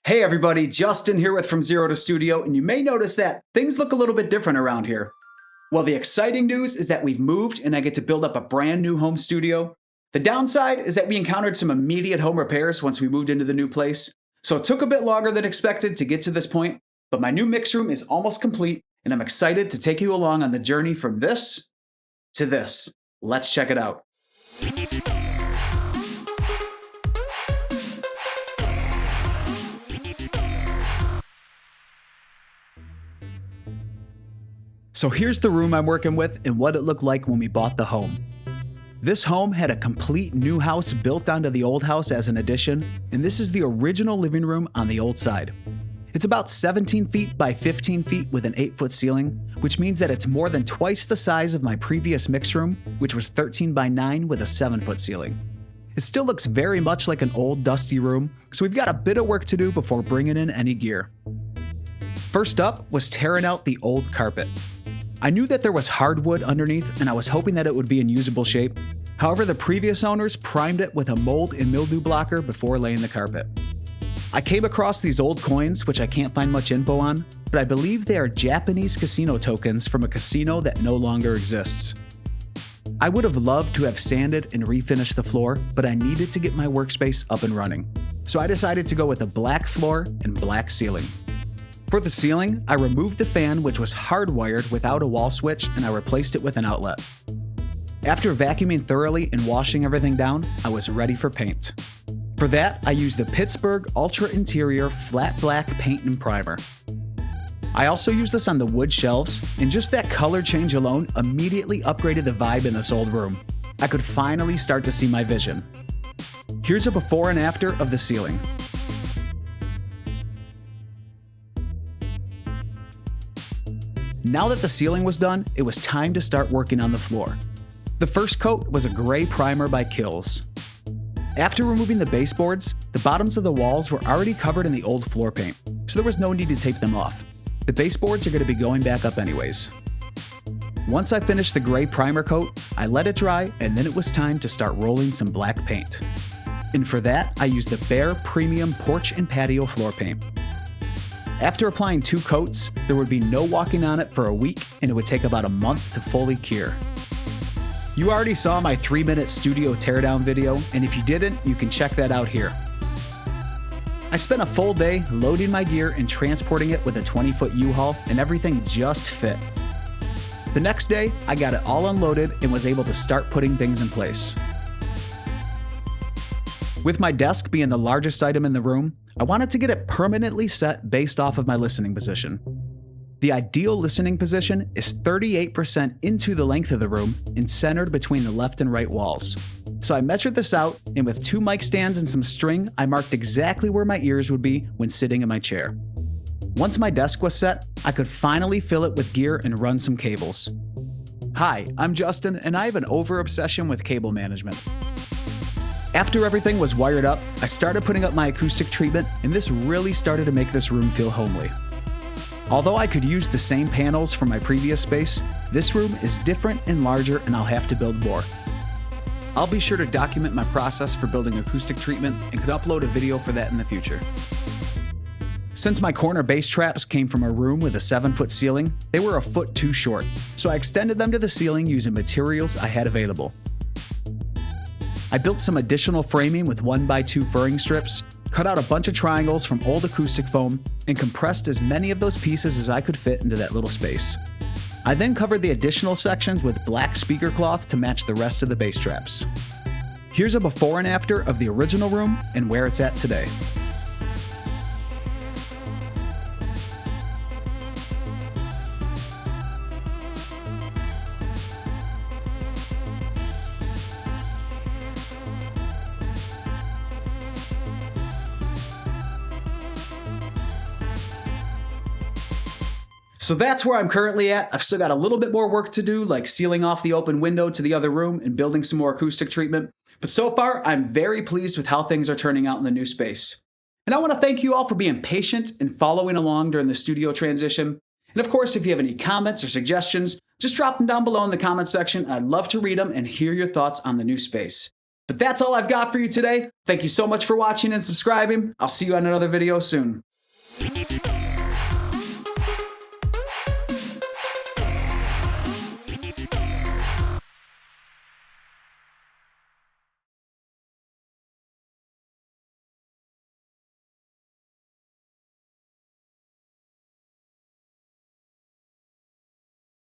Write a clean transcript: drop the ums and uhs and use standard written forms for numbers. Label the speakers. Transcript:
Speaker 1: Hey everybody, Justin here with From Zero to Studio, and you may notice that things look a little bit different around here. Well, the exciting news is that we've moved and I get to build up a brand new home studio. The downside is that we encountered some immediate home repairs once we moved into the new place, so it took a bit longer than expected to get to this point, but my new mix room is almost complete, and I'm excited to take you along on the journey from this to this. Let's check it out. So here's the room I'm working with and what it looked like when we bought the home. This home had a complete new house built onto the old house as an addition, and this is the original living room on the old side. It's about 17 feet by 15 feet with an 8-foot ceiling, which means that it's more than twice the size of my previous mix room, which was 13 by 9 with a 7-foot ceiling. It still looks very much like an old dusty room, so we've got a bit of work to do before bringing in any gear. First up was tearing out the old carpet. I knew that there was hardwood underneath and I was hoping that it would be in usable shape. However, the previous owners primed it with a mold and mildew blocker before laying the carpet. I came across these old coins, which I can't find much info on, but I believe they are Japanese casino tokens from a casino that no longer exists. I would have loved to have sanded and refinished the floor, but I needed to get my workspace up and running. So I decided to go with a black floor and black ceiling. For the ceiling, I removed the fan, which was hardwired without a wall switch, and I replaced it with an outlet. After vacuuming thoroughly and washing everything down, I was ready for paint. For that, I used the Pittsburgh Ultra Interior Flat Black Paint and Primer. I also used this on the wood shelves, and just that color change alone immediately upgraded the vibe in this old room. I could finally start to see my vision. Here's a before and after of the ceiling. Now that the ceiling was done, it was time to start working on the floor. The first coat was a gray primer by Kills. After removing the baseboards, the bottoms of the walls were already covered in the old floor paint, so there was no need to tape them off. The baseboards are going to be going back up anyways. Once I finished the gray primer coat, I let it dry, and then it was time to start rolling some black paint. And for that, I used the Behr Premium Porch and Patio floor paint. After applying 2 coats, there would be no walking on it for a week, and it would take about a month to fully cure. You already saw my 3-minute studio teardown video, and if you didn't, you can check that out here. I spent a full day loading my gear and transporting it with a 20-foot U-Haul, and everything just fit. The next day, I got it all unloaded and was able to start putting things in place. With my desk being the largest item in the room, I wanted to get it permanently set based off of my listening position. The ideal listening position is 38% into the length of the room and centered between the left and right walls. So I measured this out, and with 2 mic stands and some string, I marked exactly where my ears would be when sitting in my chair. Once my desk was set, I could finally fill it with gear and run some cables. Hi, I'm Justin, and I have an over-obsession with cable management. After everything was wired up, I started putting up my acoustic treatment, and this really started to make this room feel homely. Although I could use the same panels from my previous space, this room is different and larger, and I'll have to build more. I'll be sure to document my process for building acoustic treatment and could upload a video for that in the future. Since my corner bass traps came from a room with a 7-foot ceiling, they were a foot too short, so I extended them to the ceiling using materials I had available. I built some additional framing with 1x2 furring strips, cut out a bunch of triangles from old acoustic foam, and compressed as many of those pieces as I could fit into that little space. I then covered the additional sections with black speaker cloth to match the rest of the bass traps. Here's a before and after of the original room and where it's at today. So that's where I'm currently at. I've still got a little bit more work to do, like sealing off the open window to the other room and building some more acoustic treatment. But so far, I'm very pleased with how things are turning out in the new space. And I want to thank you all for being patient and following along during the studio transition. And of course, if you have any comments or suggestions, just drop them down below in the comments section. I'd love to read them and hear your thoughts on the new space. But that's all I've got for you today. Thank you so much for watching and subscribing. I'll see you on another video soon.